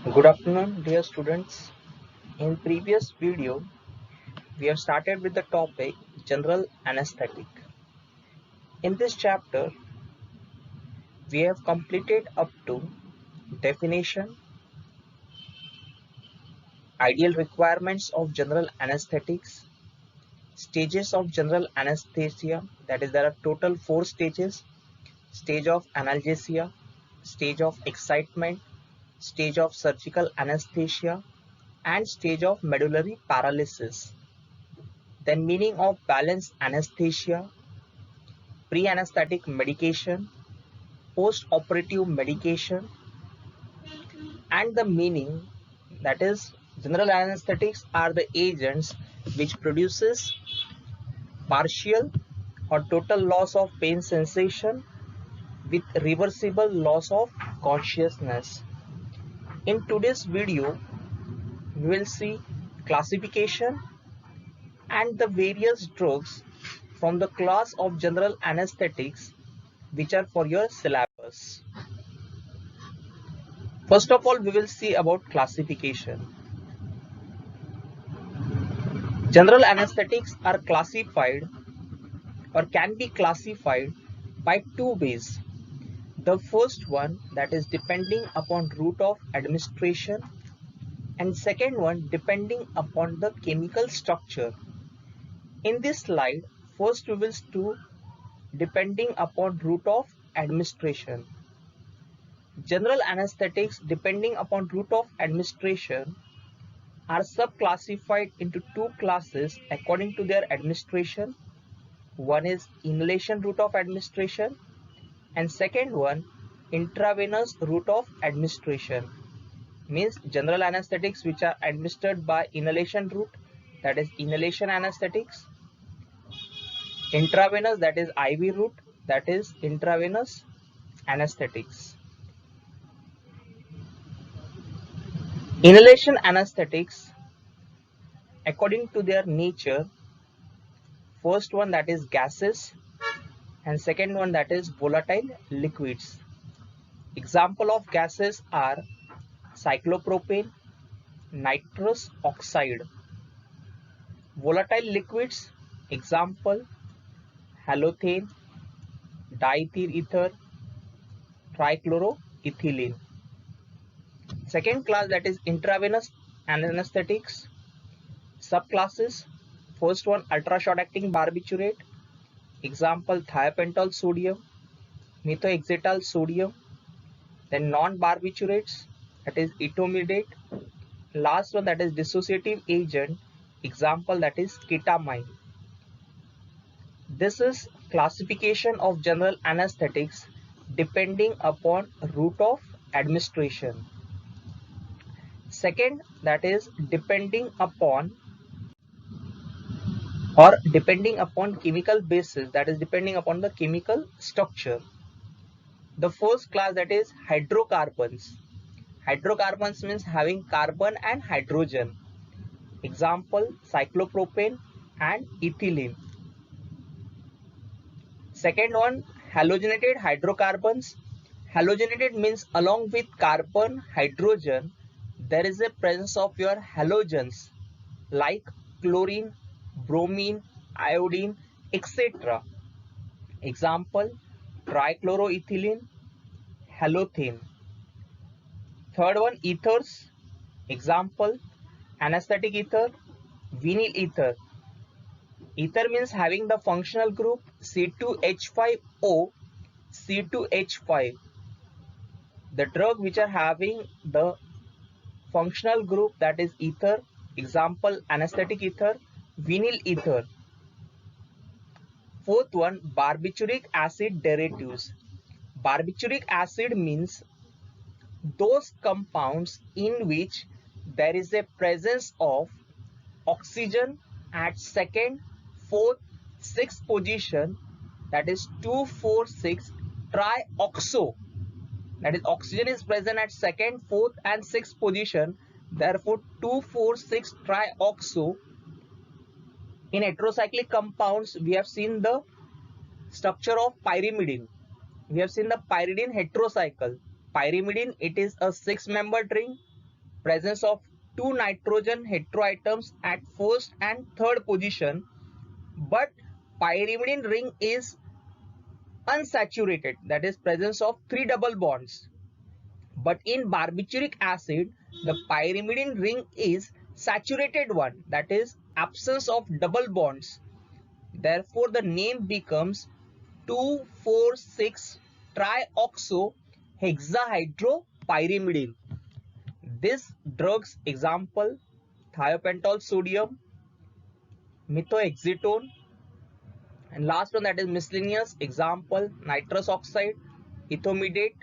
Good afternoon, dear students. In previous video, we have started with the topic general anesthetic. In this chapter, we have completed up to definition, ideal requirements of general anesthetics, stages of general anesthesia, that is there are total 4 stages: stage of analgesia, stage of excitement, stage of surgical anesthesia, and stage of medullary paralysis. Then meaning of balanced anesthesia, pre-anesthetic medication, post-operative medication, and the meaning, that is general anesthetics are the agents which produces partial or total loss of pain sensation with reversible loss of consciousness. In today's video, we will see classification and the various drugs from the class of general anesthetics which are for your syllabus. First of all, we will see about classification. General anesthetics are classified or can be classified by two ways. The first one, that is depending upon route of administration, and second one depending upon the chemical structure. In this slide, first we will do depending upon route of administration. General anesthetics depending upon route of administration are subclassified into two classes according to their administration. One is inhalation route of administration and second one intravenous route of administration. Means general anesthetics which are administered by inhalation route, that is inhalation anesthetics. Intravenous, that is IV route, that is intravenous anesthetics. Inhalation anesthetics according to their nature, first one that is gases and second one that is volatile liquids. Example of gases are cyclopropane, nitrous oxide. Volatile liquids, example halothane, diethyl ether, trichloroethylene. Second class, that is intravenous anesthetics. Subclasses, first one ultra short acting barbiturate, example thiopental sodium, methoxyethyl sodium. Then non-barbiturates, that is etomidate. Last one, that is dissociative agent, example that is ketamine. This is classification of general anesthetics depending upon route of administration. Second, that is depending upon chemical basis, that is depending upon the chemical structure. The first class, that is hydrocarbons. Hydrocarbons means having carbon and hydrogen. Example cyclopropane and ethylene. Second one, halogenated hydrocarbons. Halogenated means along with carbon, hydrogen, there is a presence of your halogens like chlorine, bromine, iodine, etc. Example trichloroethylene, halothane. Third one, ethers. Example anesthetic ether, vinyl ether. Ether means having the functional group C2H5O, C2H5. The drug which are having the functional group, that is ether, example anesthetic ether, vinyl ether. Fourth one, barbituric acid derivatives. Barbituric acid means those compounds in which there is a presence of oxygen at second, fourth, sixth position, that is 2,4,6 trioxo. That is oxygen is present at second, fourth and sixth position, therefore 2,4,6 trioxo. In heterocyclic compounds, we have seen the structure of pyrimidine. We have seen the pyridine heterocycle. Pyrimidine, it is a 6-membered ring. presence of two nitrogen heteroatoms at first and third position, but pyrimidine ring is unsaturated, that is presence of three double bonds. But in barbituric acid, the pyrimidine ring is saturated one, that is absence of double bonds. Therefore, the name becomes 2,4,6 trioxo hexahydropyrimidine. This drug's example: thiopental sodium, methoxytone, and last one, that is miscellaneous example: nitrous oxide, ethomidate,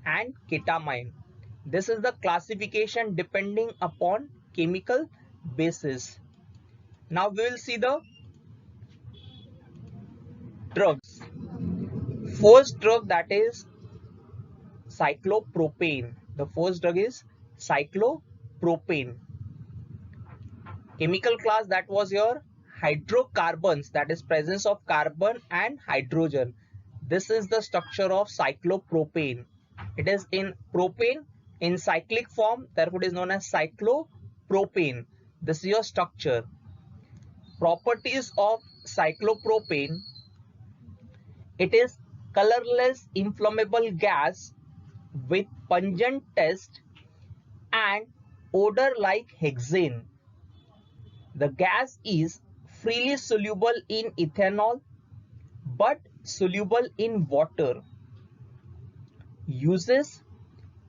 and ketamine. This is the classification depending upon chemical basis. Now we will see the drugs. First drug, that is cyclopropane. The first drug is cyclopropane. Chemical class, that was your hydrocarbons, that is presence of carbon and hydrogen. This is the structure of cyclopropane. It is in propane in cyclic form, therefore it is known as cyclopropane. This is your structure. Properties of cyclopropane: it is colorless inflammable gas with pungent taste and odor like hexane. The gas is freely soluble in ethanol but soluble in water. Uses: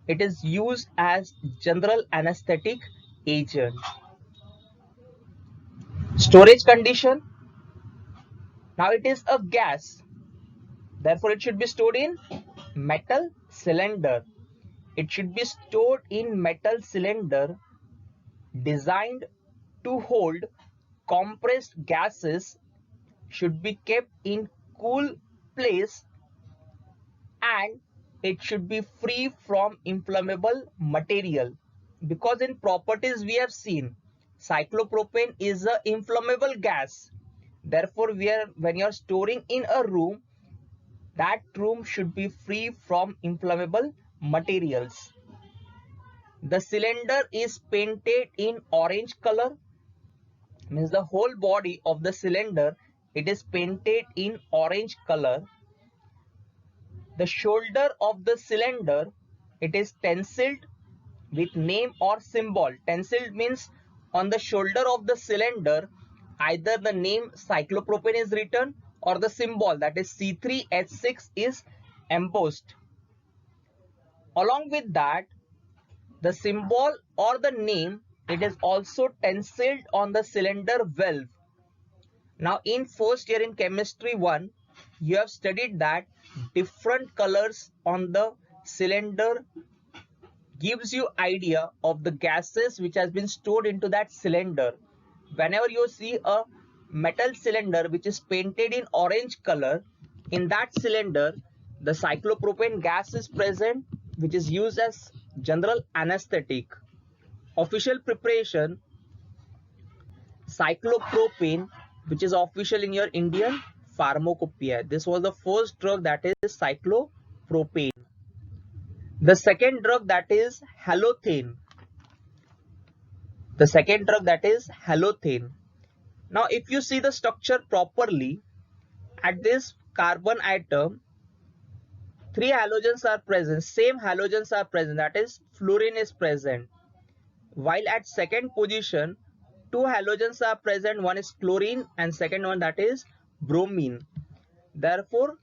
it is used as general anesthetic agent. Storage condition: now it is a gas, therefore it should be stored in metal cylinder. It should be stored in metal cylinder designed to hold compressed gases, should be kept in cool place, and it should be free from inflammable material. Because in properties we have seen cyclopropane is an inflammable gas, therefore when you are storing in a room, that room should be free from inflammable materials. The cylinder is painted in orange color, means the whole body of the cylinder, it is painted in orange color. The shoulder of the cylinder, it is stenciled with name or symbol. Stenciled means on the shoulder of the cylinder either the name cyclopropane is written or the symbol, that is C3H6, is embossed. Along with that, the symbol or the name, it is also stenciled on the cylinder valve. Now in first year in chemistry 1, you have studied that different colors on the cylinder gives you idea of the gases which has been stored into that cylinder. Whenever you see a metal cylinder which is painted in orange color, in that cylinder the cyclopropane gas is present, which is used as general anesthetic. Official preparation: cyclopropane, which is official in your Indian pharmacopoeia. This was the first drug, that is cyclopropane. The second drug, that is halothane. The second drug, that is halothane. Now if you see the structure properly, at this carbon atom, three halogens are present, same halogens are present, that is fluorine is present. While at second position, two halogens are present, one is chlorine and second one, that is bromine. Therefore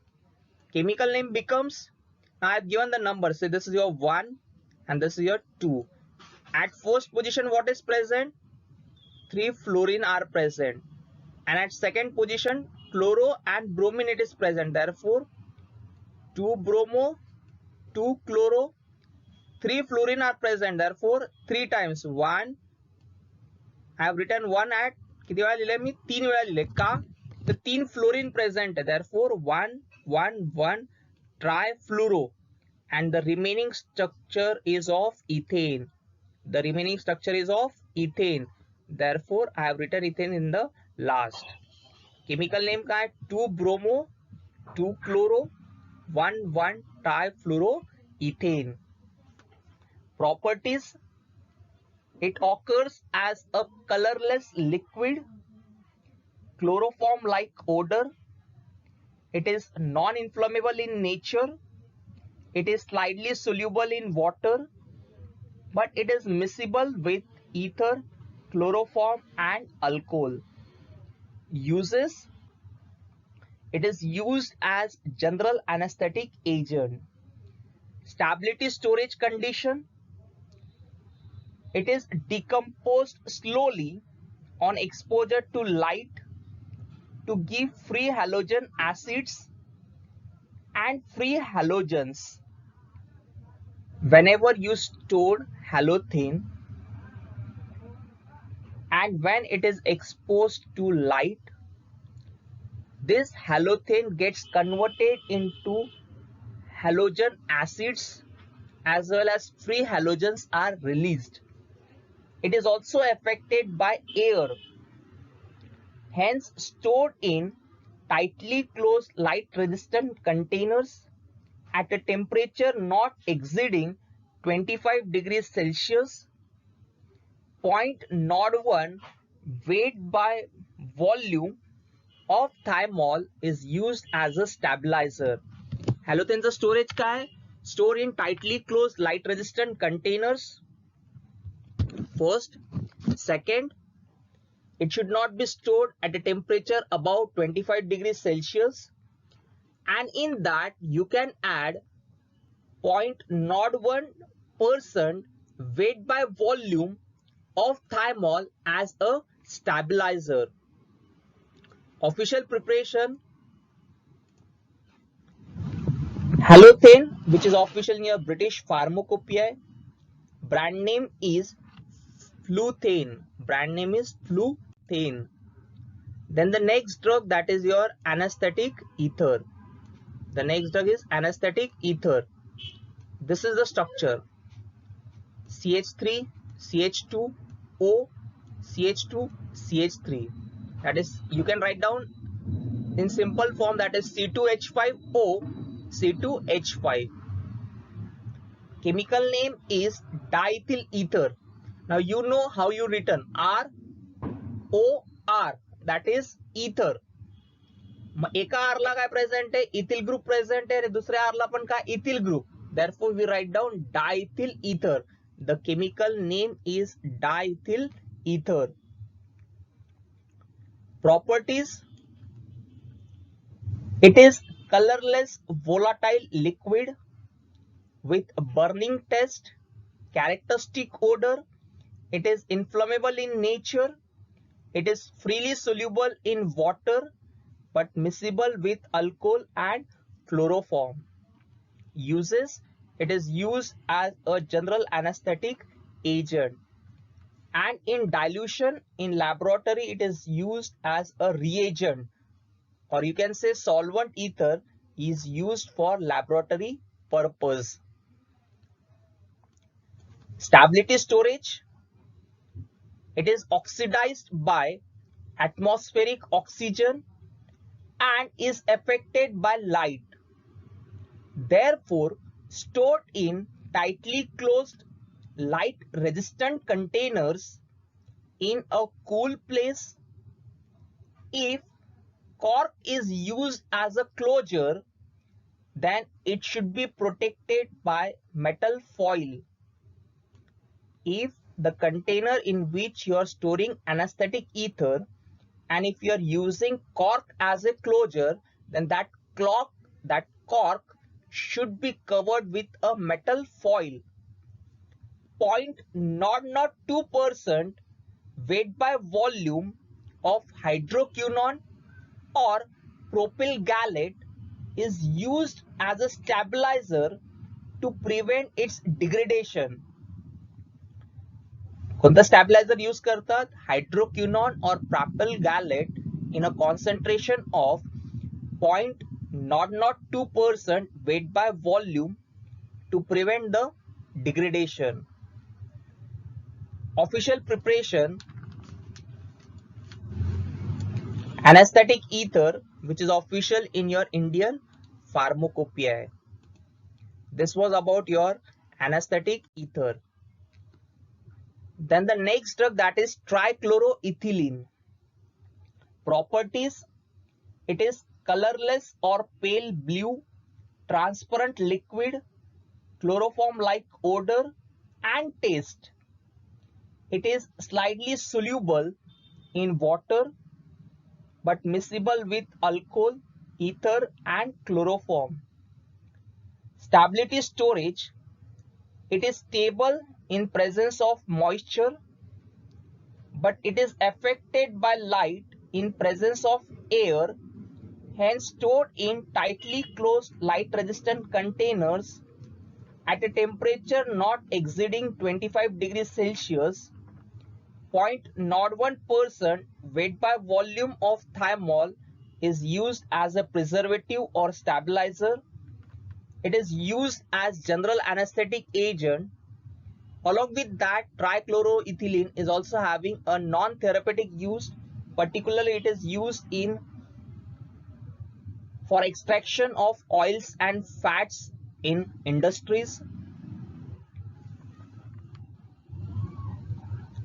chemical name becomes, I have given the number, so this is your 1 and this is your 2. At first position what is present? 3 fluorine are present, and at second position chloro and bromine it is present, therefore 2 bromo, 2 chloro, 3 fluorine are present, therefore 3 times 1. I have written 1 at किती वेळा लिहिले मी 3 वेळा लिहिले का तर 3 fluorine present आहे, therefore 1 1 1 trifluoro, and the remaining structure is of ethane. The remaining structure is of ethane, therefore I have written ethane in the last. Chemical name का है 2 bromo 2 chloro 1 1 trifluoroethane. Properties: It occurs as a colorless liquid, chloroform-like odor. It is non-inflammable in nature. It is slightly soluble in water, but it is miscible with ether, chloroform, and alcohol. Uses: it is used as general anesthetic agent. Stability storage condition: it is decomposed slowly on exposure to light to give free halogen acids and free halogens. Whenever you store halothane and when it is exposed to light, this halothane gets converted into halogen acids as well as free halogens are released. It is also affected by air, hence stored in tightly closed light resistant containers at a temperature not exceeding 25 degrees Celsius. 0.01 weight by volume of thymol is used as a stabilizer. हॅलोथेनचं storage काय? Store in tightly closed light resistant containers. First. Second, it should not be stored at a temperature above 25 degrees Celsius, and in that you can add 0.01% weight by volume of thymol as a stabilizer. Official preparation: halothane, which is official in your British Pharmacopoeia. Brand name is Fluthane. Brand name is Fluthane. Then the next drug, that is your anesthetic ether. The next drug is anesthetic ether. This is the structure: CH3, CH2O, CH2, CH3. That is, you can write down in simple form, that is C2H5O, C2H5. Chemical name is diethyl ether. Now you know how you written R O R, that is ether. एका R ला काय present आहे? Ethyl group present आहे. दुसऱ्या R ला पण काय? Ethyl group. Therefore we write down diethyl ether. The chemical name is diethyl ether. Properties: it is colorless volatile liquid with burning taste, characteristic odor. It is inflammable in nature. It is freely soluble in water but miscible with alcohol and chloroform. Uses: it is used as a general anesthetic agent, and in dilution in laboratory it is used as a reagent, or you can say solvent. Ether is used for laboratory purpose. Stability storage: it is oxidized by atmospheric oxygen and is affected by light. Therefore, stored in tightly closed light resistant containers in a cool place. If cork is used as a closure, then it should be protected by metal foil. If the container in which you are storing anesthetic ether, and if you are using cork as a closure, then that cork should be covered with a metal foil. 0.002% weight by volume of hydroquinone or propyl gallate is used as a stabilizer to prevent its degradation. कोणतं stabiliser use करतात? हायड्रोक्विनॉन और प्रॉपिल gallate in a concentration of 0.002% weight by volume to prevent the degradation. Official preparation: anesthetic ether, which is official in your Indian Pharmacopoeia. This was about your anesthetic ether. Then the next drug, that is trichloroethylene. Properties: it is colorless or pale blue, transparent liquid, chloroform like odor and taste. It is slightly soluble in water but miscible with alcohol, ether and chloroform. Stability storage: it is stable in presence of moisture, but it is affected by light in presence of air, hence stored in tightly closed light resistant containers at a temperature not exceeding 25 degrees Celsius. 0.01% weight by volume of thiamol is used as a preservative or stabilizer. It is used as general anesthetic agent. Along with that, trichloroethylene is also having a non-therapeutic use. Particularly, it is used in for extraction of oils and fats in industries.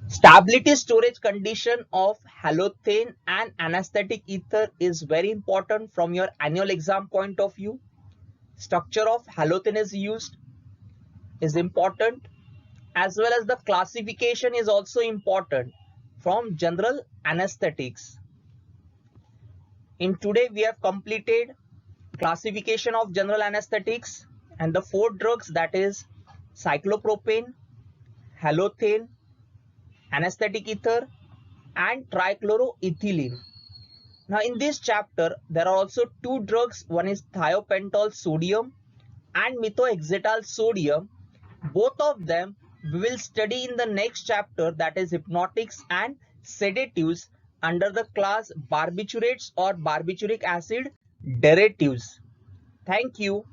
Stability storage condition of halothane and anesthetic ether is very important from your annual exam point of view. Structure of halothane is important, as well as the classification is also important from general anesthetics. In today we have completed classification of general anesthetics and the 4 drugs, that is cyclopropane, halothane, anesthetic ether and trichloroethylene. Now in this chapter there are also 2 drugs, one is thiopental sodium and methoxetal sodium. Both of them we will study in the next chapter, that is hypnotics and sedatives, under the class barbiturates or barbituric acid derivatives. Thank you.